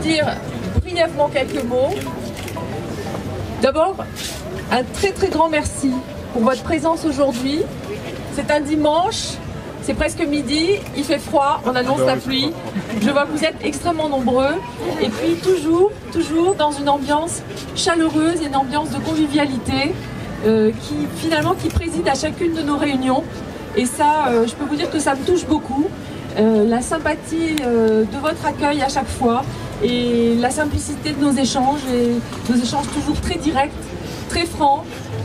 dire brièvement quelques mots. D'abord, un très très grand merci pour votre présence aujourd'hui. C'est un dimanche, c'est presque midi, il fait froid, on annonce la pluie. Je vois que vous êtes extrêmement nombreux. Et puis toujours dans une ambiance chaleureuse et une ambiance de convivialité qui préside à chacune de nos réunions. Et ça, je peux vous dire que ça me touche beaucoup. La sympathie de votre accueil à chaque fois et la simplicité de nos échanges, et nos échanges toujours très directs, très francs,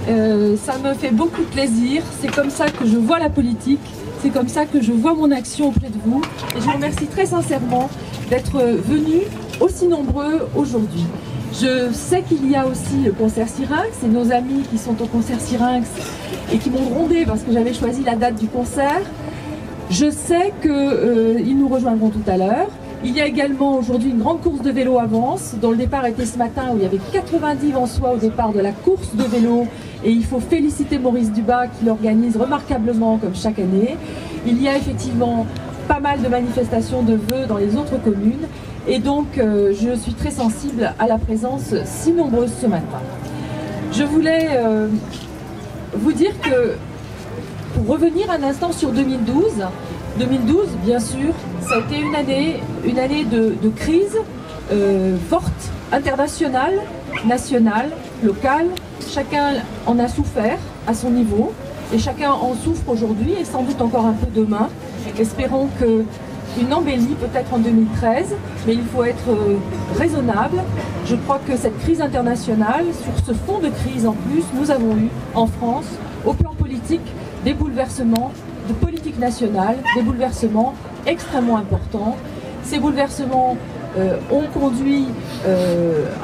ça me fait beaucoup de plaisir. C'est comme ça que je vois la politique, c'est comme ça que je vois mon action auprès de vous. Et je vous remercie très sincèrement d'être venus aussi nombreux aujourd'hui. Je sais qu'il y a aussi le concert Syrinx, c'est nos amis qui sont au concert Syrinx et qui m'ont grondé parce que j'avais choisi la date du concert. Je sais qu'ils nous rejoindront tout à l'heure. Il y a également aujourd'hui une grande course de vélo à Vence, dont le départ était ce matin, où il y avait 90 Vensois au départ de la course de vélo. Et il faut féliciter Maurice Dubas qui l'organise remarquablement comme chaque année. Il y a effectivement pas mal de manifestations de vœux dans les autres communes. Et donc je suis très sensible à la présence si nombreuse ce matin. Je voulais vous dire que, pour revenir un instant sur 2012, bien sûr, ça a été une année de crise forte, internationale, nationale, locale. Chacun en a souffert à son niveau et chacun en souffre aujourd'hui et sans doute encore un peu demain. Espérons qu'une embellie peut-être en 2013, mais il faut être raisonnable. Je crois que cette crise internationale, sur ce fond de crise en plus, nous avons eu en France, au plan politique, des bouleversements de politique nationale, des bouleversements extrêmement importants. Ces bouleversements ont conduit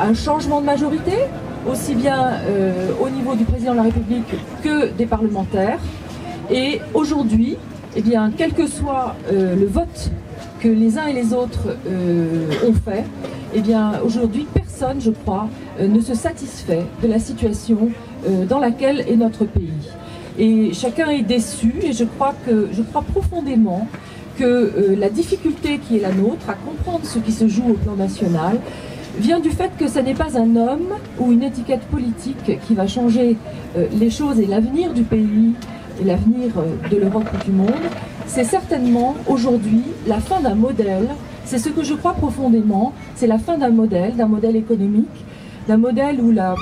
à un changement de majorité, aussi bien au niveau du président de la République que des parlementaires. Et aujourd'hui, eh bien, quel que soit le vote que les uns et les autres ont fait, eh bien, aujourd'hui, personne, je crois, ne se satisfait de la situation dans laquelle est notre pays. Et chacun est déçu et je crois profondément que la difficulté qui est la nôtre à comprendre ce qui se joue au plan national vient du fait que ce n'est pas un homme ou une étiquette politique qui va changer les choses et l'avenir du pays et l'avenir de l'Europe et du monde. C'est certainement aujourd'hui la fin d'un modèle, c'est ce que je crois profondément, c'est la fin d'un modèle économique, d'un modèle où la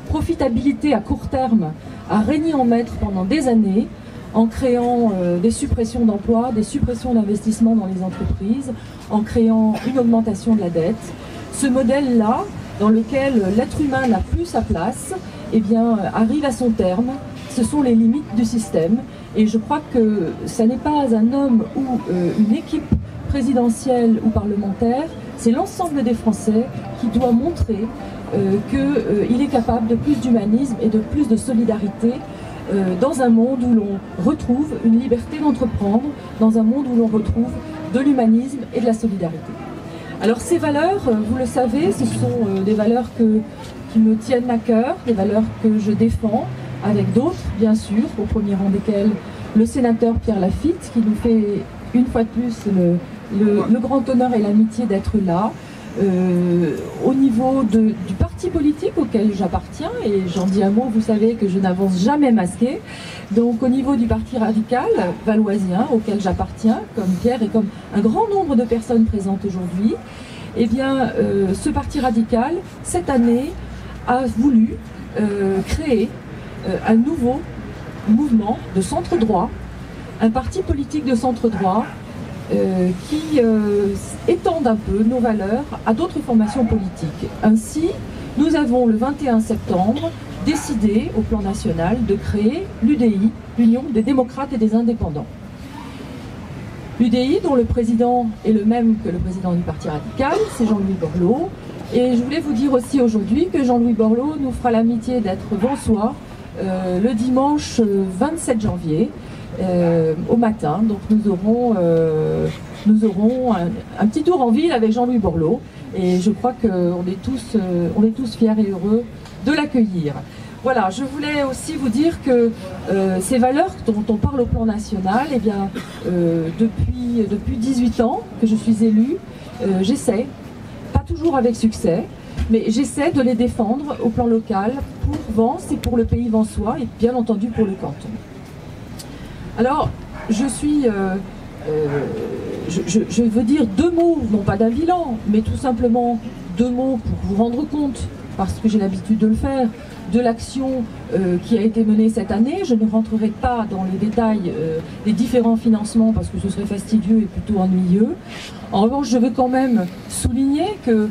profitabilité à court terme a régné en maître pendant des années, en créant des suppressions d'emplois, des suppressions d'investissements dans les entreprises, en créant une augmentation de la dette. Ce modèle-là, dans lequel l'être humain n'a plus sa place, eh bien, arrive à son terme. Ce sont les limites du système. Et je crois que ce n'est pas un homme ou une équipe présidentielle ou parlementaire, c'est l'ensemble des Français qui doit montrer qu'il est capable de plus d'humanisme et de plus de solidarité dans un monde où l'on retrouve une liberté d'entreprendre, dans un monde où l'on retrouve de l'humanisme et de la solidarité. Alors ces valeurs, vous le savez, ce sont des valeurs qui me tiennent à cœur, des valeurs que je défends, avec d'autres bien sûr, au premier rang desquels le sénateur Pierre Lafitte, qui nous fait une fois de plus le grand honneur et l'amitié d'être là. Au niveau du parti politique auquel j'appartiens, et j'en dis un mot, vous savez que je n'avance jamais masqué, donc au niveau du parti radical valoisien auquel j'appartiens, comme Pierre et comme un grand nombre de personnes présentes aujourd'hui, eh bien ce parti radical, cette année, a voulu créer un nouveau mouvement de centre-droit, un parti politique de centre-droit qui étendent un peu nos valeurs à d'autres formations politiques. Ainsi, nous avons le 21 septembre décidé au plan national de créer l'UDI, l'Union des démocrates et des indépendants. L'UDI dont le président est le même que le président du Parti radical, c'est Jean-Louis Borloo. Et je voulais vous dire aussi aujourd'hui que Jean-Louis Borloo nous fera l'amitié d'être Vensois le dimanche 27 janvier. Au matin, donc nous aurons un petit tour en ville avec Jean-Louis Borloo et je crois qu'on est tous fiers et heureux de l'accueillir. Voilà, je voulais aussi vous dire que ces valeurs dont on parle au plan national, eh bien, depuis 18 ans que je suis élue, j'essaie, pas toujours avec succès, mais j'essaie de les défendre au plan local pour Vence et pour le pays vensois et bien entendu pour le canton. Alors, je veux dire deux mots, non pas d'un bilan, mais tout simplement deux mots pour vous rendre compte, parce que j'ai l'habitude de le faire, de l'action qui a été menée cette année. Je ne rentrerai pas dans les détails des différents financements parce que ce serait fastidieux et plutôt ennuyeux. En revanche, je veux quand même souligner que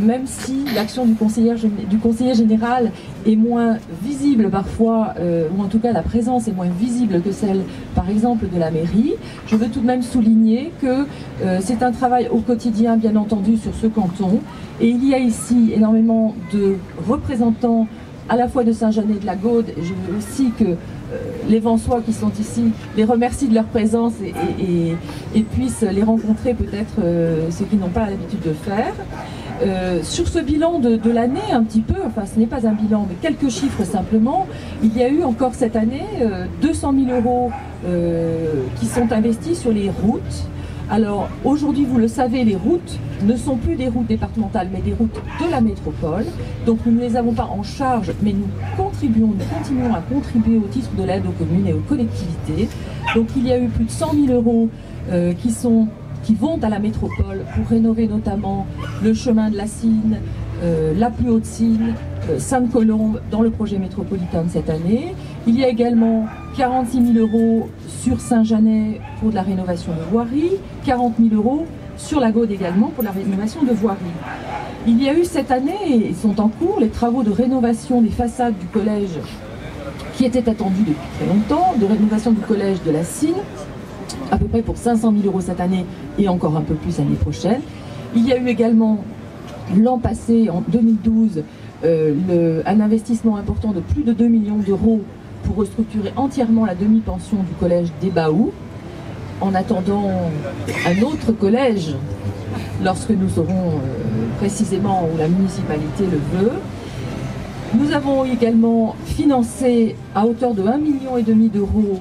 même si l'action du conseiller général est moins visible parfois, ou en tout cas la présence est moins visible que celle par exemple de la mairie, je veux tout de même souligner que c'est un travail au quotidien bien entendu sur ce canton, et il y a ici énormément de représentants à la fois de Saint-Jeannet et de la Gaude, et je veux aussi que les Vensois qui sont ici les remercient de leur présence et puissent les rencontrer peut-être ceux qui n'ont pas l'habitude de le faire. Sur ce bilan de l'année un petit peu, enfin ce n'est pas un bilan mais quelques chiffres simplement, il y a eu encore cette année 200 000 € qui sont investis sur les routes. Alors aujourd'hui vous le savez, les routes ne sont plus des routes départementales mais des routes de la métropole, donc nous ne les avons pas en charge mais nous continuons à contribuer au titre de l'aide aux communes et aux collectivités. Donc il y a eu plus de 100 000 € qui vont à la métropole pour rénover notamment le chemin de la Cine, la plus haute Cine, Sainte-Colombe dans le projet métropolitain de cette année. Il y a également 46 000 € sur Saint-Jeannet pour de la rénovation de voirie, 40 000 € sur la Gaude également pour la rénovation de voirie. Il y a eu cette année, et sont en cours, les travaux de rénovation des façades du collège qui étaient attendus depuis très longtemps, de rénovation du collège de la Cine, à peu près pour 500 000 € cette année et encore un peu plus l'année prochaine. Il y a eu également l'an passé, en 2012, un investissement important de plus de 2 millions d'euros pour restructurer entièrement la demi-pension du collège des Baous, en attendant un autre collège lorsque nous saurons précisément où la municipalité le veut. Nous avons également financé à hauteur de 1,5 million d'euros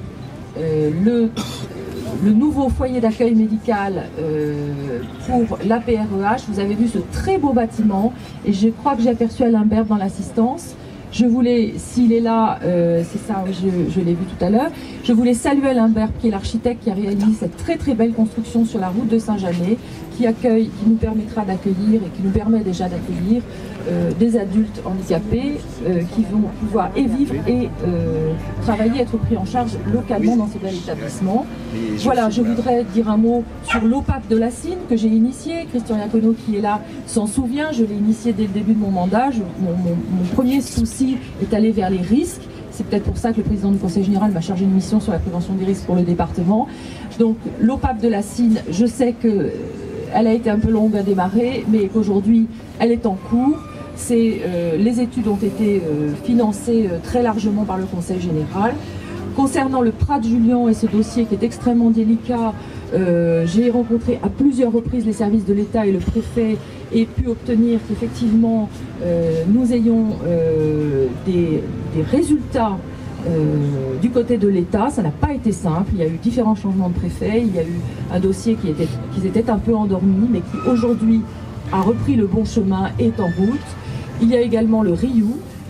le nouveau foyer d'accueil médical pour l'APREH. Vous avez vu ce très beau bâtiment et je crois que j'ai aperçu Alain Berbe dans l'assistance. Je voulais, s'il est là, c'est ça, je l'ai vu tout à l'heure, je voulais saluer Alain Berbe qui est l'architecte qui a réalisé cette très très belle construction sur la route de Saint-Jeannet qui nous permettra d'accueillir et qui nous permet déjà d'accueillir des adultes handicapés qui vont pouvoir et vivre et travailler, être pris en charge localement dans ces bel établissements. Voilà, je voudrais dire un mot sur l'OPAP de la Cine que j'ai initié. Christian Iacono qui est là s'en souvient, je l'ai initié dès le début de mon mandat. Mon premier souci est allé vers les risques. C'est peut-être pour ça que le président du Conseil général m'a chargé une mission sur la prévention des risques pour le département. Donc l'OPAP de la Cine, je sais qu'elle a été un peu longue à démarrer, mais qu'aujourd'hui elle est en cours. Les études ont été financées très largement par le Conseil général. Concernant le Prat-Julian et ce dossier qui est extrêmement délicat, j'ai rencontré à plusieurs reprises les services de l'État et le préfet et pu obtenir qu'effectivement nous ayons des résultats du côté de l'État. Ça n'a pas été simple, il y a eu différents changements de préfet, il y a eu un dossier qui était un peu endormi mais qui aujourd'hui a repris le bon chemin et est en route. Il y a également le RIU,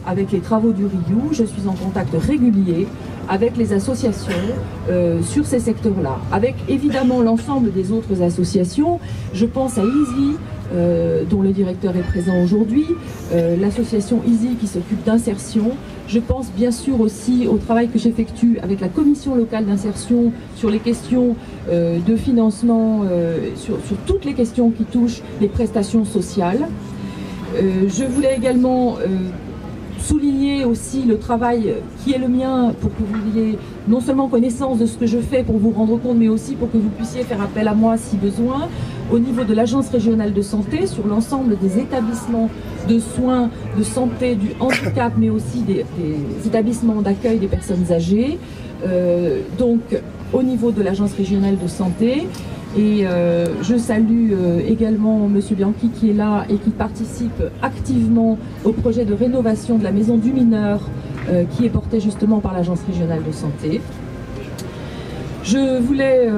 avec les travaux du RIU, je suis en contact régulier avec les associations sur ces secteurs-là, avec évidemment l'ensemble des autres associations. Je pense à EASY, dont le directeur est présent aujourd'hui, l'association EASY qui s'occupe d'insertion. Je pense bien sûr aussi au travail que j'effectue avec la commission locale d'insertion sur les questions de financement, sur toutes les questions qui touchent les prestations sociales. Je voulais également souligner aussi le travail qui est le mien pour que vous ayez non seulement connaissance de ce que je fais pour vous rendre compte, mais aussi pour que vous puissiez faire appel à moi si besoin, au niveau de l'Agence régionale de santé, sur l'ensemble des établissements de soins, de santé, du handicap, mais aussi des établissements d'accueil des personnes âgées, donc au niveau de l'Agence régionale de santé. Et je salue également M. Bianchi qui est là et qui participe activement au projet de rénovation de la maison du mineur qui est porté justement par l'Agence régionale de santé. Je voulais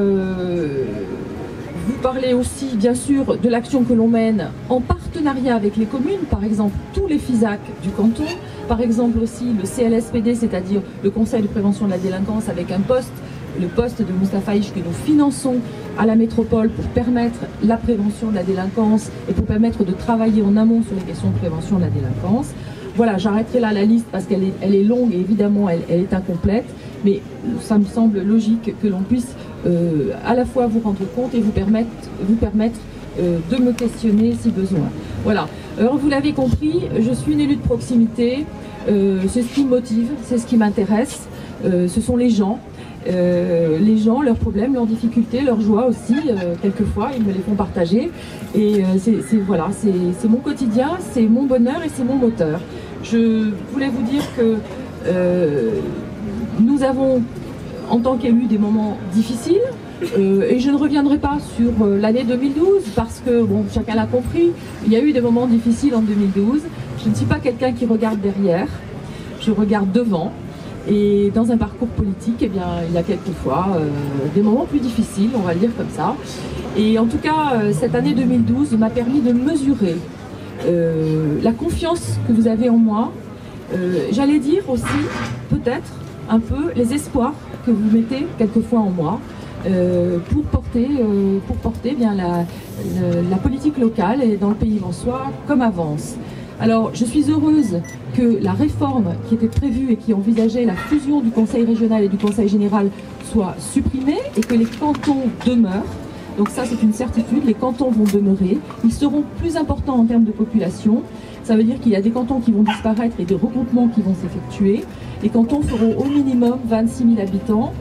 vous parler aussi, bien sûr, de l'action que l'on mène en partenariat avec les communes, par exemple tous les FISAC du canton, par exemple aussi le CLSPD, c'est-à-dire le Conseil de prévention de la délinquance, avec un poste, le poste de Moustapha Hiche que nous finançons à la métropole pour permettre la prévention de la délinquance et pour permettre de travailler en amont sur les questions de prévention de la délinquance. Voilà, j'arrêterai là la liste parce qu'elle est longue et évidemment elle est incomplète, mais ça me semble logique que l'on puisse à la fois vous rendre compte et vous permettre de me questionner si besoin. Voilà, alors vous l'avez compris, je suis une élue de proximité, c'est ce qui me motive, c'est ce qui m'intéresse, ce sont les gens, leurs problèmes, leurs difficultés, leurs joies aussi, quelquefois ils me les font partager, et voilà, c'est mon quotidien, c'est mon bonheur et c'est mon moteur. Je voulais vous dire que nous avons en tant qu'élus des moments difficiles, et je ne reviendrai pas sur l'année 2012 parce que, bon, chacun l'a compris, il y a eu des moments difficiles en 2012. Je ne suis pas quelqu'un qui regarde derrière, je regarde devant. Et dans un parcours politique, eh bien, il y a quelquefois des moments plus difficiles, on va le dire comme ça. Et en tout cas, cette année 2012 m'a permis de mesurer la confiance que vous avez en moi. J'allais dire aussi, peut-être, un peu les espoirs que vous mettez quelquefois en moi pour porter bien la politique locale et dans le pays en soi comme avance. Alors, je suis heureuse que la réforme qui était prévue et qui envisageait la fusion du Conseil régional et du Conseil général soit supprimée et que les cantons demeurent. Donc ça, c'est une certitude, les cantons vont demeurer. Ils seront plus importants en termes de population. Ça veut dire qu'il y a des cantons qui vont disparaître et des regroupements qui vont s'effectuer. Les cantons feront au minimum 26 000 habitants.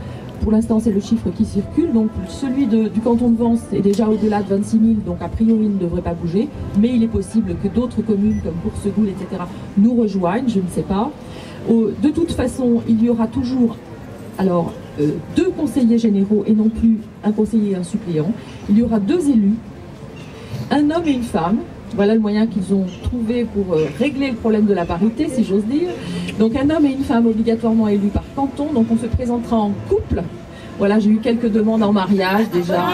Pour l'instant, c'est le chiffre qui circule. Donc, celui du canton de Vence est déjà au-delà de 26 000, donc a priori, il ne devrait pas bouger. Mais il est possible que d'autres communes, comme Boursegoul, etc., nous rejoignent, je ne sais pas. De toute façon, il y aura toujours, alors, 2 conseillers généraux et non plus un conseiller et un suppléant. Il y aura 2 élus, un homme et une femme. Voilà le moyen qu'ils ont trouvé pour régler le problème de la parité, si j'ose dire. Donc un homme et une femme obligatoirement élus par canton, donc on se présentera en couple. Voilà, j'ai eu quelques demandes en mariage déjà,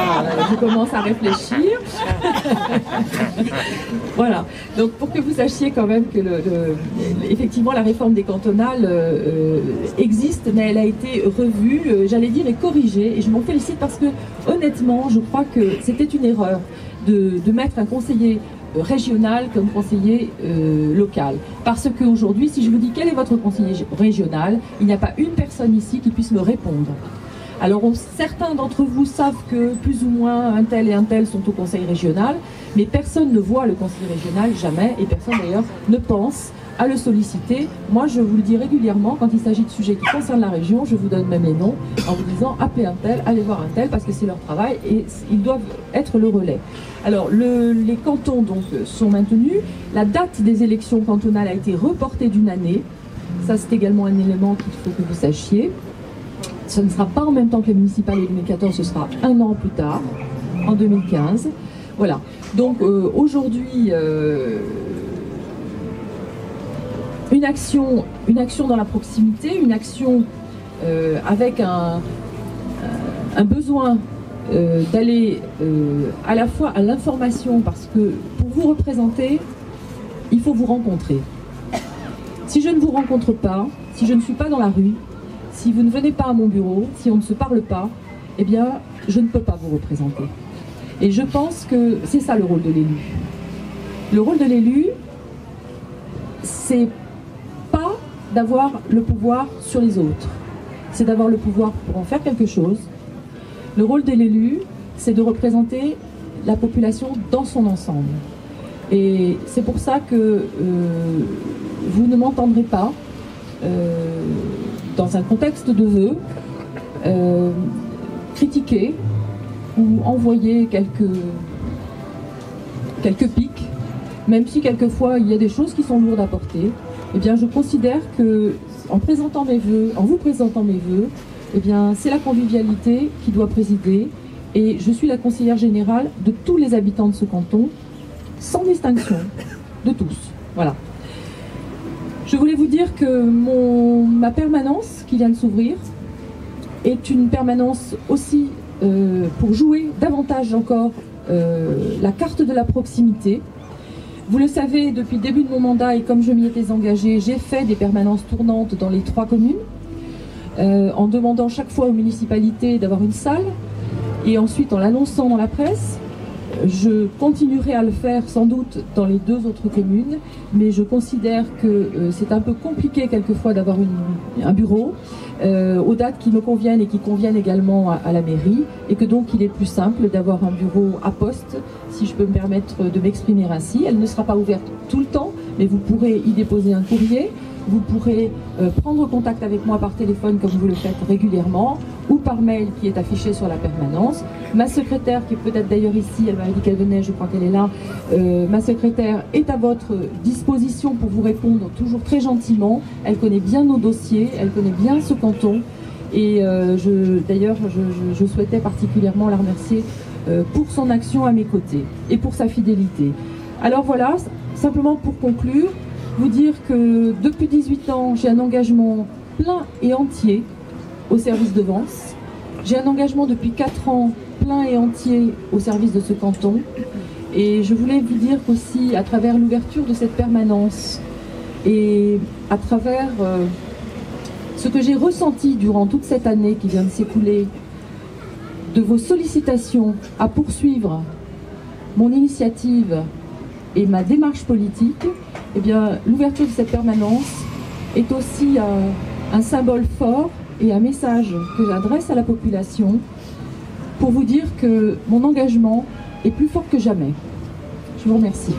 je commence à réfléchir. Voilà, donc pour que vous sachiez quand même que effectivement la réforme des cantonales existe, mais elle a été revue, j'allais dire, et corrigée, et je m'en félicite parce que honnêtement, je crois que c'était une erreur de mettre un conseiller régional comme conseiller local. Parce qu'aujourd'hui, si je vous dis quel est votre conseiller régional, il n'y a pas une personne ici qui puisse me répondre. Alors certains d'entre vous savent que plus ou moins un tel et un tel sont au conseil régional, mais personne ne voit le conseiller régional, jamais, et personne d'ailleurs ne pense à le solliciter. Moi, je vous le dis régulièrement, quand il s'agit de sujets qui concernent la région, je vous donne même les noms en vous disant appelez un tel, allez voir un tel, parce que c'est leur travail et ils doivent être le relais. Alors, les cantons donc sont maintenus. La date des élections cantonales a été reportée d'une année. Ça, c'est également un élément qu'il faut que vous sachiez. Ce ne sera pas en même temps que les municipales et 2014, ce sera un an plus tard, en 2015. Voilà. Donc, aujourd'hui, une action dans la proximité, une action avec un besoin d'aller à la fois à l'information, parce que pour vous représenter, il faut vous rencontrer. Si je ne vous rencontre pas, si je ne suis pas dans la rue, si vous ne venez pas à mon bureau, si on ne se parle pas, eh bien, je ne peux pas vous représenter. Et je pense que c'est ça le rôle de l'élu. Le rôle de l'élu, c'est pas d'avoir le pouvoir sur les autres, c'est d'avoir le pouvoir pour en faire quelque chose. Le rôle de l'élu, c'est de représenter la population dans son ensemble. Et c'est pour ça que vous ne m'entendrez pas, dans un contexte de vœux, critiquer ou envoyer quelques pics, même si quelquefois il y a des choses qui sont lourdes à porter. Eh bien, je considère que en vous présentant mes vœux, eh bien, c'est la convivialité qui doit présider. Et je suis la conseillère générale de tous les habitants de ce canton, sans distinction, de tous. Voilà. Je voulais vous dire que ma permanence qui vient de s'ouvrir est une permanence aussi pour jouer davantage encore la carte de la proximité. Vous le savez, depuis le début de mon mandat, et comme je m'y étais engagée, j'ai fait des permanences tournantes dans les 3 communes, en demandant chaque fois aux municipalités d'avoir une salle, et ensuite en l'annonçant dans la presse. Je continuerai à le faire sans doute dans les 2 autres communes, mais je considère que c'est un peu compliqué quelquefois d'avoir un bureau aux dates qui me conviennent et qui conviennent également à la mairie, et que donc il est plus simple d'avoir un bureau à poste, si je peux me permettre de m'exprimer ainsi. Elle ne sera pas ouverte tout le temps, mais vous pourrez y déposer un courrier, vous pourrez prendre contact avec moi par téléphone comme vous le faites régulièrement, ou par mail qui est affiché sur la permanence. Ma secrétaire, qui est peut-être d'ailleurs ici, elle m'avait dit qu'elle venait, je crois qu'elle est là, ma secrétaire est à votre disposition pour vous répondre toujours très gentiment. Elle connaît bien nos dossiers, elle connaît bien ce canton, et d'ailleurs je souhaitais particulièrement la remercier pour son action à mes côtés et pour sa fidélité. Alors voilà, simplement pour conclure, vous dire que depuis 18 ans, j'ai un engagement plein et entier au service de Vence. J'ai un engagement depuis 4 ans plein et entier au service de ce canton. Et je voulais vous dire qu'aussi, à travers l'ouverture de cette permanence et à travers ce que j'ai ressenti durant toute cette année qui vient de s'écouler, de vos sollicitations à poursuivre mon initiative et ma démarche politique, eh bien, l'ouverture de cette permanence est aussi un symbole fort et un message que j'adresse à la population pour vous dire que mon engagement est plus fort que jamais. Je vous remercie.